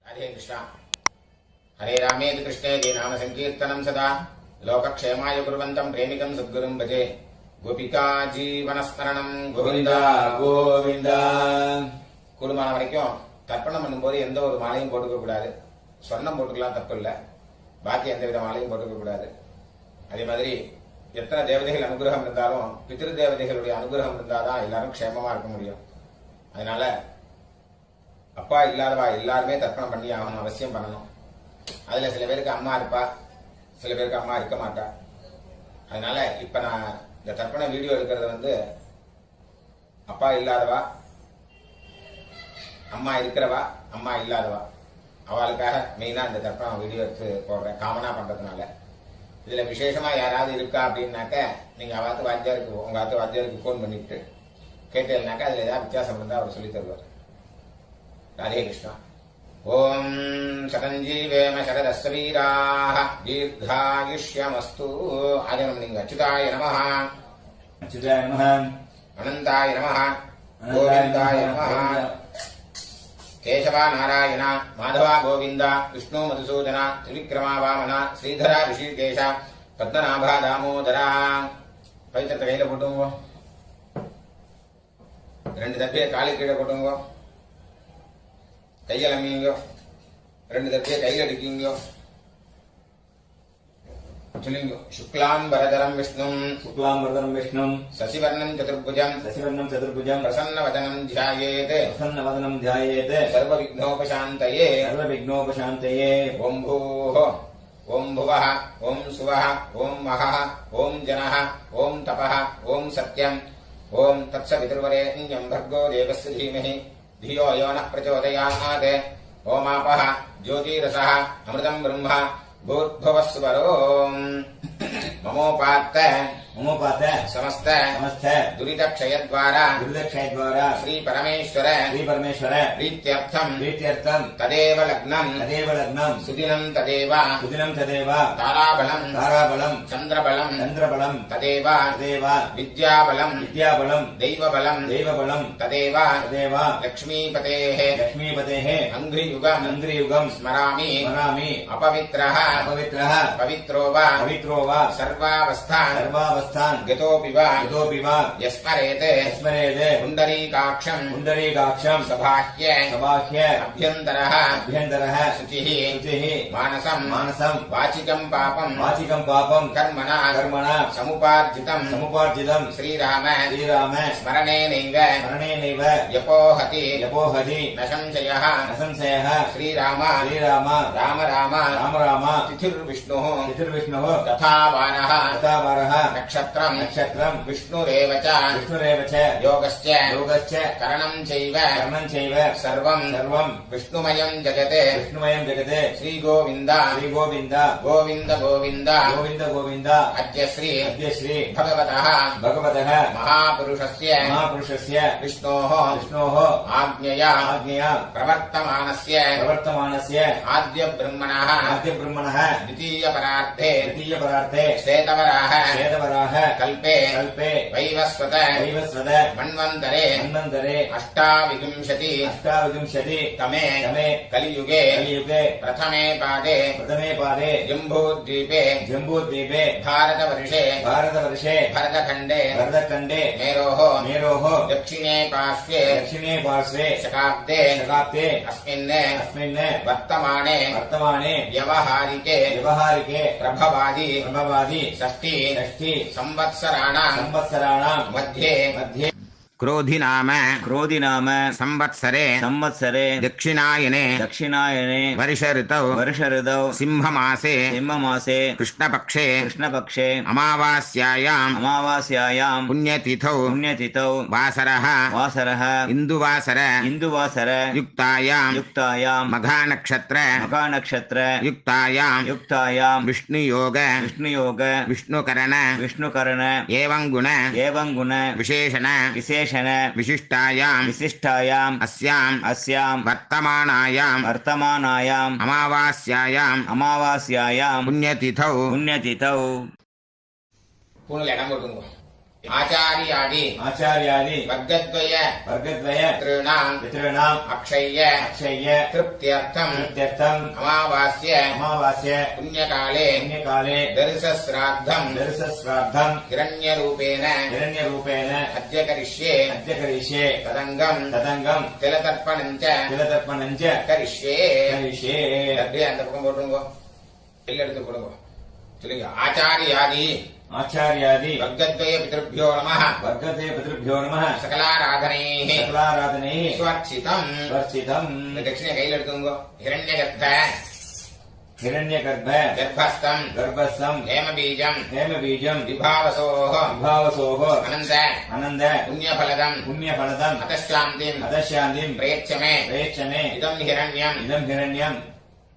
हरे कृष्णा हरे रामेति कृष्णेति नाम संकीर्तनं सदा लोकक्षेमाय कुर्वन्तं प्रेमिकं सद्गुरुं भजे गोपिका जीवनस्मरणं गोविंदा गोविंदा கூடுமான வரைக்கும் தர்ப்பணம் பண்ணும்போது எந்த ஒரு மாலையும் போட்டுக்க கூடாது. சொர்ணம் போட்டுக்கலாம், தப்பு இல்லை. பாக்கி எந்த வித மாலையும் போட்டுக்க கூடாது. அதே மாதிரி எத்தனை தேவதைகள் அனுகிரகம் இருந்தாலும் பித்ரு தேவதைகளுடைய அனுகிரகம் இருந்தாதான் எல்லாரும் க்ஷேமமா இருக்க முடியும். அதனால அப்பா இல்லாதவா எல்லாருமே தர்ப்பணம் பண்ணி ஆகணும், அவசியம் பண்ணணும். அதுல சில பேருக்கு அம்மா இருப்பா, சில பேருக்கு அம்மா இருக்க மாட்டா. அதனால இப்ப நான் இந்த தர்ப்பண வீடியோ எடுக்கிறது அப்பா இல்லாதவா, அம்மா இருக்கிறவா, அம்மா இல்லாதவா, அவளுக்காக மெயினா இந்த தர்ப்பணம் வீடியோ எடுத்து போடுறேன், காமனா பண்றதுனால. இதுல விசேஷமா யாராவது இருக்கா அப்படின்னாக்க நீங்க அவாத்து வாத்தியாருக்கு, உங்க ஆத்து வாத்தியாருக்கு போன் பண்ணிட்டு கேட்டேன்னாக்கா அதுல ஏதாவது வித்தியாசம் இருந்தா அவர் சொல்லி தருவார். ராதே கிருஷ்ணா. ஓம் சதஞ்சீவேம சரதஸ்வீராः தீர்காயுஷ்யமஸ்து. ஆஜனம் நீங்க அச்சுதாய நமः, அச்சுதாய நமः, அனந்தாய நமः, கோவிந்தாய நமः. கேசவா நாராயண, மாதவா கோவிந்த, விஷ்ணு மதுசூதன, திரிவிக்ரமா வாமன, ஸ்ரீதரா ரிஷிகேஷ, பத்மநாபா தாமோதரா. பவித்திரத்தை கையில போட்டுங்க, ரெண்டு தப்பிய காலு கீழே போட்டுங்க, கையில் அம்மிங்க, ரெண்டு தப்பிய கையில் அடிக்குங்க. சொல்லுங்க. சுக்லாம்பரதரம் விஷ்ணும், சுக்லாம்பரதரம் விஷ்ணும், சசிவர்ணம் சதுர்புஜம், சசிவர்ணம் சதுர்புஜம், பிரசன்னவதனம் த்யாயேத், பிரசன்னவதனம் த்யாயேத், சர்வவிக்னோபசாந்தயே, சர்வவிக்னோபசாந்தயே. ஓம் பூः, ஓம் புவः, ஓம் சுவः, ஓம் மகः, ஓம் ஜனः, ஓம் தபः, ஓம் சத்யம், ஓம் தத்சவிதுர்வரேண்யம் भर्गो देवस्य धीमहि धियो यो नः प्रचोदयात्. ओमापः ज्योतिरसः अमृतं ब्रह्म भूर्भुवस्वरोम्. ममोपात्त समस्त दुरितक्षयद्वारा श्री परमेश्वर प्रीत्यर्थं तदेव लग्नं सुदिनं तदेव ताराबलं चन्द्रबलं तदेव विद्याबलं दैवबलं तदेव लक्ष्मीपतेः अङ्घ्रियुगं स्मरामि अपवित्रः पवित्रो वा सर्वावस्थान् गतोऽपि वा यस्मरेत् पुण्डरीकाक्षं सबाह्य अभ्यन्तरः शुचिः मानसं वाचिकं पापं कर्मणा समुपार्जितं श्रीराम स्मरणेनैव यपोहति न संशयः श्रीराम राम तिथिर्विष्णुः तथा वारः नक्षत्रं विष्णुरेव च योगश्च करणं चैव सर्वं विष्णुमयं जगते श्रीगोविन्द गोविन्द अद्य श्री भगवतः महापुरुषस्य विष्णोः आज्ञया प्रवर्तमानस्य आद्य ब्रह्मणः द्वितीयपरार्थे श्वेतवराह कल्पे वैवस्वत मन्वन्तरे अष्टाविंशति तमे कलियुगे प्रथमे पादे जम्बूद्वीपे भारतवर्षे भरतखण्डे मेरोः दक्षिणे पार्श्वे शकाब्दे अस्मिन् वर्तमाने व्यवहारिके प्रभवादि षष्ठी संवत्सराणां मध्ये क्रोधि नाम संवत्सरे दक्षिणायने वर्ष ऋतौ सिंहमासे कृष्णपक्षे अमावास्यायां पुण्यतिथौ वासरः इन्दुवासर युक्तायां मघानक्षत्र युक्तायां विष्णुयोग विष्णुकरण एवं गुण विशेषण विशिष्टायां अस्यां वर्तमानायां अमावास्यायां पुण्यतिथौ பூணில் இடம் போட்டுங்க. आचार्यादि आचार्यादि वर्गद्वय वर्गद्वय पितॄणाम् पितॄणाम् अक्षय्य अक्षय्य तृप्त्यर्थम् कृत्यर्थम् अमावास्य अमावास्य पुण्यकाले पुण्यकाले दर्शश्राद्धम् दर्शश्राद्धम् हिरण्यरूपेण हिरण्यरूपेण अद्य करिष्ये अद्य करिष्ये तदङ्गम् तिलतर्पणम् तिलतर्पणम् च करिष्ये करिष्ये அப்படியே அந்த பக்கம் போட்டுருங்கோ எல்லாம் எடுத்து கொடுங்க சொல்லுங்க ஆச்சாரியாதி आचार्यादि वर्गद्वय पितृभ्यो नमः वर्गते पितृभ्यो नमः सकलाराधनैः सकलाराधनैः स्वर्चितम् स्वर्चितम् இந்த தட்சிணை கையில் எடுத்துங்க हिरण्यगर्भ हिरण्यगर्भ गर्भस्थम् गर्भस्थम् हेमबीजम् हेमबीजम् विभावसोः विभावसोः अनन्त अनन्द पुण्यफलदम् पुण्यफलदम् अतशान्तिम् अदशान्तिम् प्रयच्छ मे इदम् हिरण्यम् इदम् हिरण्यम्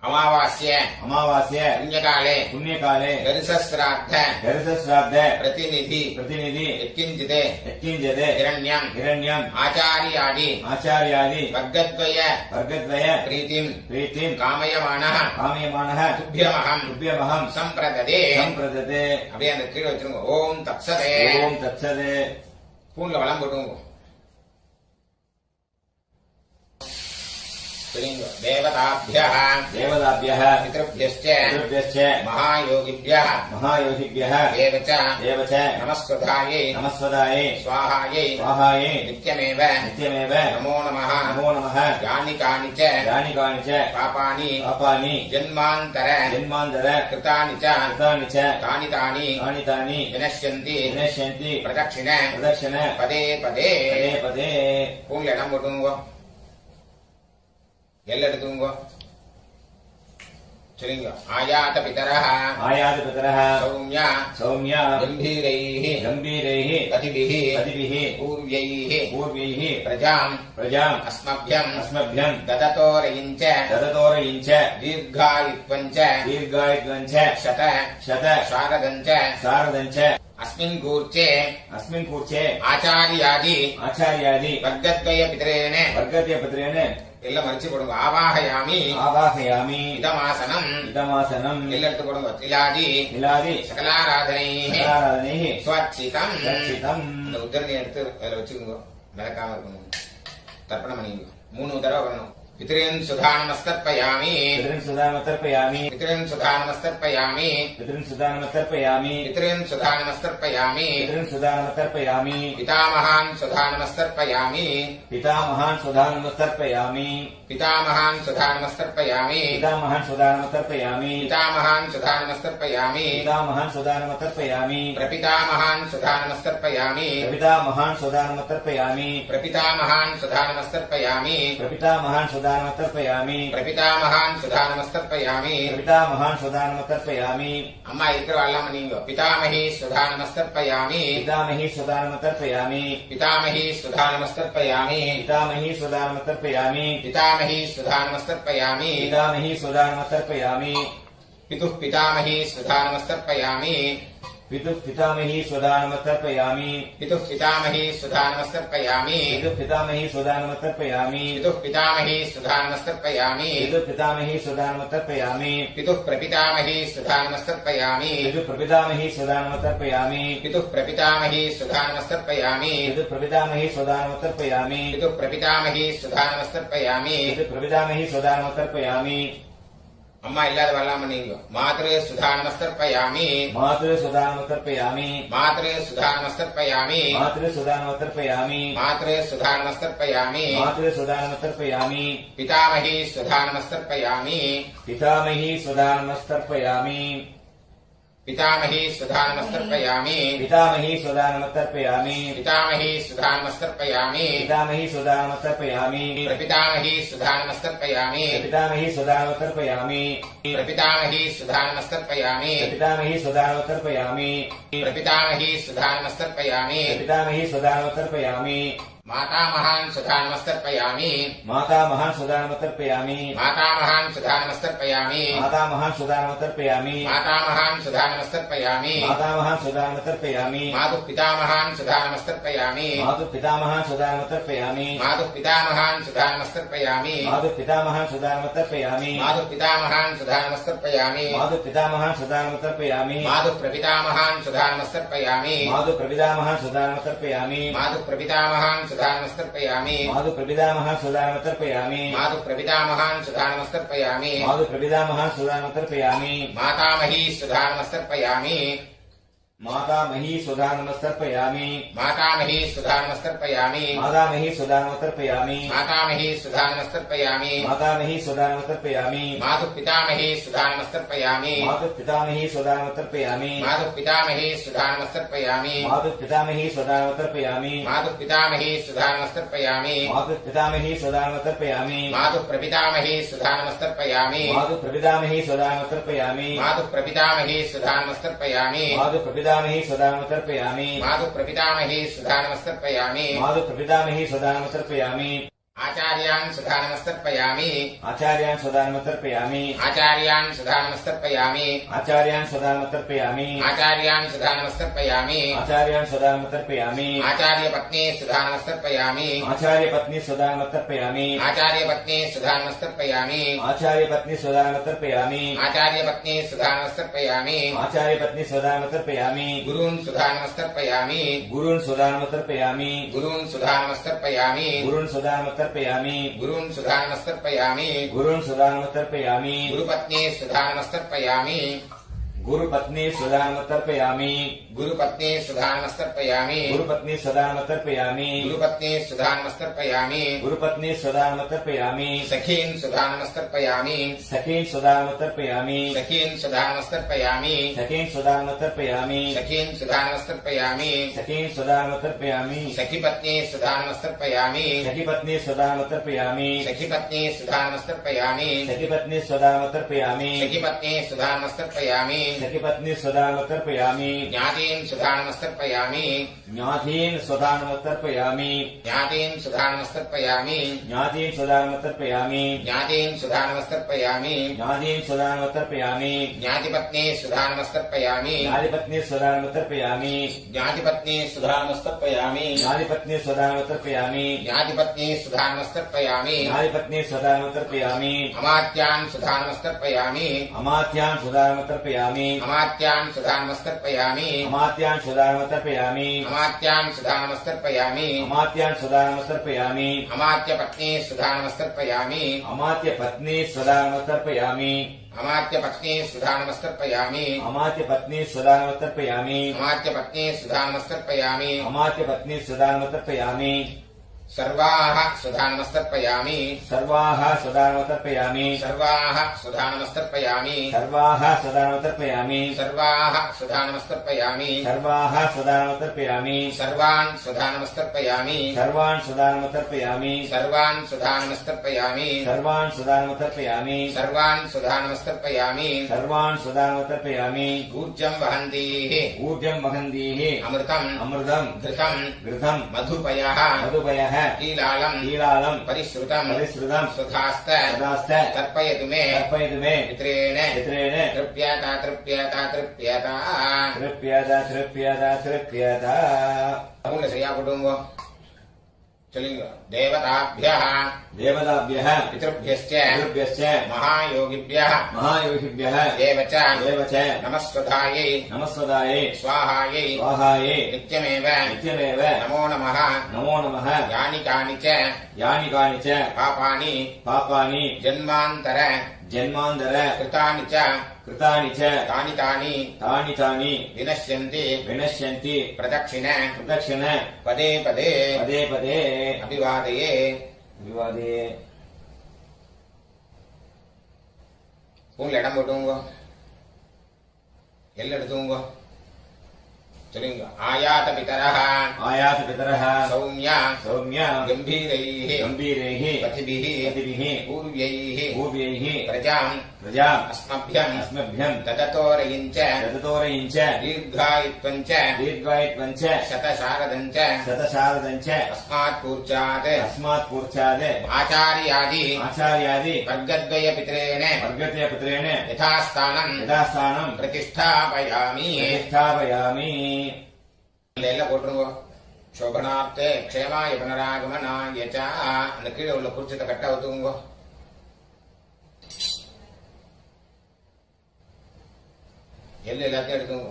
अमावास्य अमावास्य पुण्यकाले पुण्यकाले दर्शश्राद्ध दर्शश्राद्ध प्रतिनिधि यत्किञ्चित् हिरण्यम् हिरण्यम् आचार्यादि वर्गद्वय प्रीतिम् कामयमानः तुभ्यमहम् सम्प्रददे அப்படியே அந்த கீழே வச்சிருங்க ஓம் தத்சதே ஓம் தத்சதே பூன்ல வளம் போட்டுங்க சரிங்க தேவதாभ्यः पितृभ्यश्च महायोगिभ्यः एव च नमस्वदायै स्वाहायै नित्यमेव नमो नमः यानि कानि च पापानि जन्मान्तर कृतानि च तानि विनश्यन्ति प्रदक्षिण पदे பூன்ல இடம் போட்டுங்க எல்லாம் எடுத்துங்க சொல்லுங்க ஆயாத பிதரः சௌம்ய கம்பீரைः கதிபிः பூர்வைः பிரஜாம் அஸ்மभ्यम् தததோரயிஞ்ச தீர்காயுத்வஞ்ச சத சாரதஞ்ச अस्मिन् कूर्चे आचार्यादि वर्गद्वय पितरेण எல்லாம் மறிச்சு போடுங்க ஆவாஹயாமி இதமாசனம் எல்லாம் எடுத்து போடுங்க திலாதி சகலாராதனை ஸ்வச்சிதம் இந்த உத்தரணியை எடுத்து அதில் வச்சுக்கோங்க விளக்காம இருக்கணும் தர்ப்பணம் பண்ணிக்கோங்க 3 தடவை வரணும் पितॄन् सुधानमस्तर्पयामि पितामहान् सुधानमस्तर्पयामि प्रपितामहान् सुधानमस्तर्पयामि அம்மா இருக்கிறவாள்லாம் நீங்க பிதாமஹி சுதானமஸ்தர்ப்பயாமி पितुः पितामही सुधानमस्तर्पयामि पितुः पितामही सुधानमस्तर्पयामि पितुः पितामही सुधानमस्तर्पयामि पितुः पितामही सुधानमस्तर्पयामि पितुः पितामही सुधानमस्तर्पयामि पितुः पितामही सुधानमस्तर्पयामि पितुः प्रपितामही सुधानमस्तर्पयामि पितुः प्रपितामही सुधानमस्तर्पयामि पितुः प्रपितामही सुधानमस्तर्पयामि पितुः प्रपितामही सुधानमस्तर्पयामि पितुः प्रपितामही सुधानमस्तर्पयामि पितुः प्रपितामही सुधानमस्तर्पयामि अम्मा इल्लाद वल्लाम नींगो मातृ सुधानमस्तर्पयामि मातृ सुधानमस्तर्पयामि मातृ सुधानमस्तर्पयामि मातृ सुधानमस्तर्पयामि मातृ सुधानमस्तर्पयामि मातृ सुधानमस्तर्पयामि पितामही सुधानमस्तर्पयामि पितामही सुधानमस्तर्पयामि पितामही सुधानमस्तर्पयामि पितामही सुधानमस्तर्पयामि पितामही सुधानमस्तर्पयामि पितामही सुधानमस्तर्पयामि प्रपितामही सुधानमस्तर्पयामि प्रपितामही सुधानमस्तर्पयामि प्रपितामही सुधानमस्तर्पयामि प्रपितामही सुधानमस्तर्पयामि प्रपितामही सुधानमस्तर्पयामि प्रपितामही सुधानमस्तर्पयामि मातामहान् सुधा नमस्तर्पयामि मातामहान् सुधा नमस्तर्पयामि मातामहान् सुधा नमस्तर्पयामि मातामहान् सुधा नमस्तर्पयामि मातामहान् सुधा नमस्तर्पयामि मातामहान् सुधा नमस्तर्पयामि मातुः पितामहान् सुधा नमस्तर्पयामि मातुः पितामहान् सुधा नमस्तर्पयामि मातुः पितामहान् सुधा नमस्तर्पयामि मातुः पितामहान् सुधा नमस्तर्पयामि मातुः पितामहान् सुधा नमस्तर्पयामि मातुः पितामहान् सुधा नमस्तर्पयामि मातुः प्रपितामहान् सुधा नमस्तर्पयामि मातुः प्रपितामहान् सुधा नमस्तर्पयामि मातुः प्रपितामहान् सुधा नमस्तर्पयामि मातुः प्रपितामहान् सुधा नमस्तर्पयामि मातुः प्रपितामहान् सुधा नमस्तर्पयामि मातुः प्रपितामहान् सुधा नमस्तर्पयामि मातामही सुधा नमस्तर्पयामि मातामही सुधा नमस्तर्पयामि मातामही सुधा नमस्तर्पयामि मातामही सुधा नमस्तर्पयामि मातामही सुधा नमस्तर्पयामि मातामही सुधा नमस्तर्पयामि मातुः पितामही सुधा नमस्तर्पयामि मातुः पितामही सुधा नमस्तर्पयामि मातुः पितामही सुधा नमस्तर्पयामि मातुः पितामही सुधा नमस्तर्पयामि मातुः पितामही सुधा नमस्तर्पयामि मातुः पितामही सुधा नमस्तर्पयामि मातुः प्रपितामही सुधा नमस्तर्पयामि मातुः प्रपितामही सुधा नमस्तर्पयामि मातुः प्रपितामही सुधा नमस्तर्पयामि मातुः प्रपितामही सुधा नमस्तर्पयामि मातुः प्रपितामही सुधा नमस्तर्पयामि मातुः प्रपितामही सुधा नमस्तर्पयामि आचार्यान् सुधा नमस्तर्पयामि आचार्यान् सुधा नमस्तर्पयामि आचार्यान् सुधा नमस्तर्पयामि आचार्यान् सुधा नमस्तर्पयामि आचार्यान् सुधा नमस्तर्पयामि आचार्यान् सुधा नमस्तर्पयामि आचार्यपत्नी सुधा नमस्तर्पयामि आचार्यपत्नी सुधा नमस्तर्पयामि आचार्यपत्नी सुधा नमस्तर्पयामि आचार्यपत्नी सुधा नमस्तर्पयामि आचार्यपत्नी सुधा नमस्तर्पयामि आचार्यपत्नी सुधा नमस्तर्पयामि गुरून् सुधा नमस्तर्पयामि गुरून् सुधा नमस्तर्पयामि गुरून् सुधा नमस्तर्पयामि गुरून् सुधा नमस्तर्पयामि गुरून् सुधा नमस्तर्पयामि गुरून् सुधा नमस्तर्पयामि गुरुपत्नी सुधा नमस्तर्पयामि गुरुपत्नी सुधा नमस्तर्पयामि गुरुपत्नी सुधा नमस्तर्पयामि गुरुपत्नी सुधा नमस्तर्पयामि गुरुपत्नी सुधा नमस्तर्पयामि गुरुपत्नी सुधा नमस्तर्पयामि सखीन् सुधा नमस्तर्पयामि सखीन् सुधा नमस्तर्पयामि सखीन् सुधा नमस्तर्पयामि सखीन् सुधा नमस्तर्पयामि सखीन् सुधा नमस्तर्पयामि सखीन् सुधा नमस्तर्पयामि सखीपत्नी सुधा नमस्तर्पयामि सखीपत्नी सुधा नमस्तर्पयामि सखीपत्नी सुधा नमस्तर्पयामि सखीपत्नी सुधा नमस्तर्पयामि सखीपत्नी सुधा नमस्तर्पयामि सखीपत्नी सुधा नमस्तर्पयामि ज्ञातीन् सुधा नमस्तर्पयामि ज्ञातीन् सुधा नमस्तर्पयामि ज्ञातीन् सुधा नमस्तर्पयामि ज्ञातीन् सुधा नमस्तर्पयामि ज्ञातीन् सुधा नमस्तर्पयामि ज्ञातीन् सुधा नमस्तर्पयामि ज्ञातिपत्नी सुधा नमस्तर्पयामि ज्ञातिपत्नी सुधा नमस्तर्पयामि ज्ञातिपत्नी सुधा नमस्तर्पयामि ज्ञातिपत्नी सुधा नमस्तर्पयामि ज्ञातिपत्नी सुधा नमस्तर्पयामि ज्ञातिपत्नी सुधा नमस्तर्पयामि अमात्यान् सुधा नमस्तर्पयामि अमात्यान् सुधा नमस्तर्पयामि अमात्यान् सुधा नमस्तर्पयामि अमात्यान् सुधा नमस्तर्पयामि अमात्यान् सुधा नमस्तर्पयामि अमात्यान् सुधा नमस्तर्पयामि अमात्यपत्नी सुधा नमस्तर्पयामि अमात्यपत्नी सुधा नमस्तर्पयामि अमात्यपत्नी सुधा नमस्तर्पयामि अमात्यपत्नी सुधा नमस्तर्पयामि अमात्यपत्नी सुधा नमस्तर्पयामि अमात्यपत्नी सुधा नमस्तर्पयामि सर्वाः सुधा नमस्तर्पयामि सर्वाः सुधा नमस्तर्पयामि सर्वाः सुधा नमस्तर्पयामि सर्वाः सुधा नमस्तर्पयामि सर्वाः सुधा नमस्तर्पयामि सर्वाः सुधा नमस्तर्पयामि सर्वान् सुधा नमस्तर्पयामि सर्वान् सुधा नमस्तर्पयामि सर्वान् सुधा नमस्तर्पयामि सर्वान् सुधा नमस्तर्पयामि सर्वान् सुधा नमस्तर्पयामि सर्वान् सुधा नमस्तर्पयामि ऊर्जं वहन्तीः ऊर्जं वहन्तीः अमृतम् अमृतम् घृतम् घृतम् मधुपयः मधुपयः कीलालम् कीलालम् परिश्रुतम् परिश्रुतम् सुधास्त सदास्त तर्पयतु मे तर्पयतु मे पित्रेण पित्रेण तृप्यता तृप्यता तृप्यता तृप्यता तृप्यता तृप्यता அவங்க சரியா போட்டுங்க சொல்லுங்க தேவதாभ्यः देवताभ्यः पितृभ्यश्च पितृभ्यश्च महायोगिभ्यः महायोगिभ्यः देव च नमस्वधायै नमस्वधायै स्वाहायै स्वाहायै नित्यमेव नित्यमेव नमो नमः यानि कानि च पापानि जन्मान्तर कृतानि च तानि विनश्यन्ति प्रदक्षिण पदे पदे अभिवादये உங்களை இடம் போட்டுங்க எல்லாம் எடுத்துங்க சொல்லுங்க. ஆயாத பிதரஹ ஆயாத பிதரஹ சௌமிய சௌமிய கம்பீரைஹ கம்பீரைஹ பதிபிஹ பதிபிஹ பூர்வைஹ பூர்வைஹ பிரஜாம் பிரஜாம் அஸ்மभ्यम् அஸ்மभ्यम् தததோரயிஞ்ச தததோரயிஞ்ச தீர்காயித்வஞ்ச தீர்காயித்வஞ்ச சதசாரதஞ்ச சதசாரதஞ்ச அஸ்மாத் பூர்ச்சாத் அஸ்மாத் பூர்ச்சாத் ஆச்சாரியாதி ஆச்சாரியாதி வர்கத்வய பித்ரேன வர்கத்வய புத்ரேன யதாஸ்தானம் யதாஸ்தானம் பிரதிஷ்டாபயாமி. பிரதிஷ்டாபயாமி. எல்லாம் போட்டுருங்க. சோபனார்த்தே க்ஷேமாய புனராகமனாய ச. அந்த கீழே உள்ள குறிச்சத்தை கட்ட ஒத்துக்குங்க. எல்லாத்தையும் எடுத்துங்க.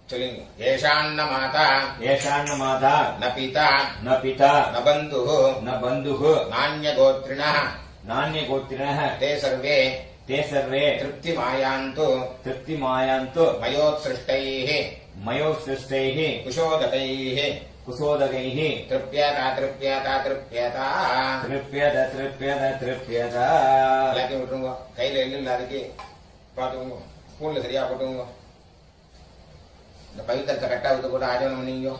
சொல்லுங்க. ஏஷான்ன மாதா ஏஷான்ன மாதா ந பிதா ந பிதா ந பந்துः ந பந்துः நான்யகோத்ரிணः நான்யகோத்திரः ते सर्वे ते सर्वे तृप्तिमायान्तु तृप्तिमायान्तु मयोत्सृष्टैः मयोत्सृष्टैः कुशोदकैः कुशोदकैः तृप्यता तृप्यता तृप्यता. तृप्यत तृप्यत तृप्यत. எல்லாத்தையும் விட்டுருங்க. கையில எள்ளு இல்லாதக்கு பாத்துக்கோங்க. ஸ்பூன்ல சரியா போட்டுங்க. இந்த பவித்திரத்தை கரெக்டா விட்டு போட்டு ஆஜனம் பண்ணீங்க.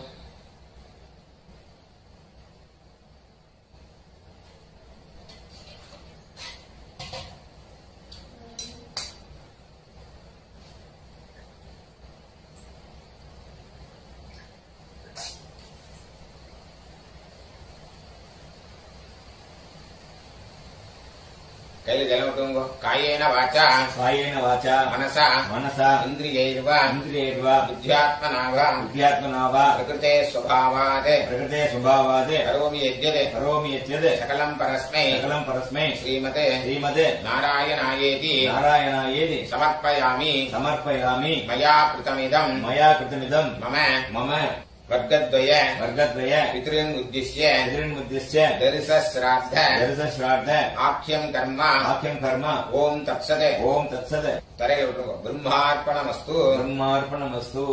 கையில ஜலம் விட்டுங்க. காயேன வாச்சா कायेन वाचा மனசா मनसा இந்திரியைர்வ इन्द्रियैर्व புத்தியாத்மனாவ बुद्ध्यात्मना वा பிரகிருதே ஸ்வபாவாத் प्रकृते स्वभावात् கரோமி யத்யத் करोमि यद्यत् சகலம் பரஸ்மை सकलं परस्मै ஸ்ரீமதே श्रीमते நாராயணாயேதி नारायणायेति சமர்ப்பயாமி. समर्पयामि. மயா கிருதமிதம் मया कृतमिदम् மம मम வர்க்கத்வய वर्गद्वय பித்ருன் உத்திஷ்ய पितृन्मुद्दिश्य தரிசஸ்ராத்த दर्शश्राद्ध ஆக்யம் கர்ம आख्यं कर्म ஓம் தத்சத். ओम तत्सत् தரையில விட்டுருங்க. பிரம்மார்ப்பணமஸ்து. ब्रह्मार्पणमस्तु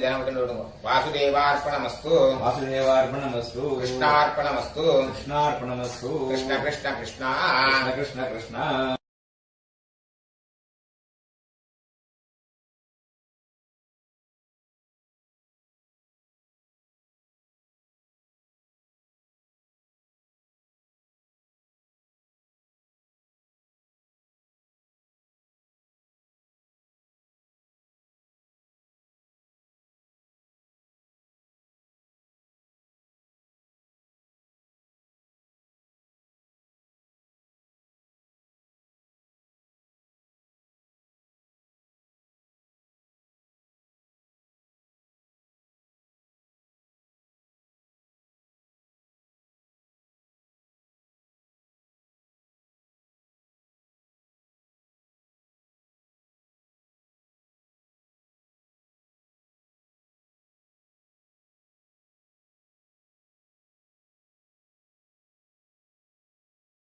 ஜனம் விட்டு விடுங்க. வாசுதேவார்ப்பணமஸ்து. वासुदेवार्पणमस्तु கிருஷ்ணார்ப்பணமஸ்து. कृष्णार्पणमस्तु கிருஷ்ண கிருஷ்ண கிருஷ்ணா. कृष्ण कृष्ण कृष्ण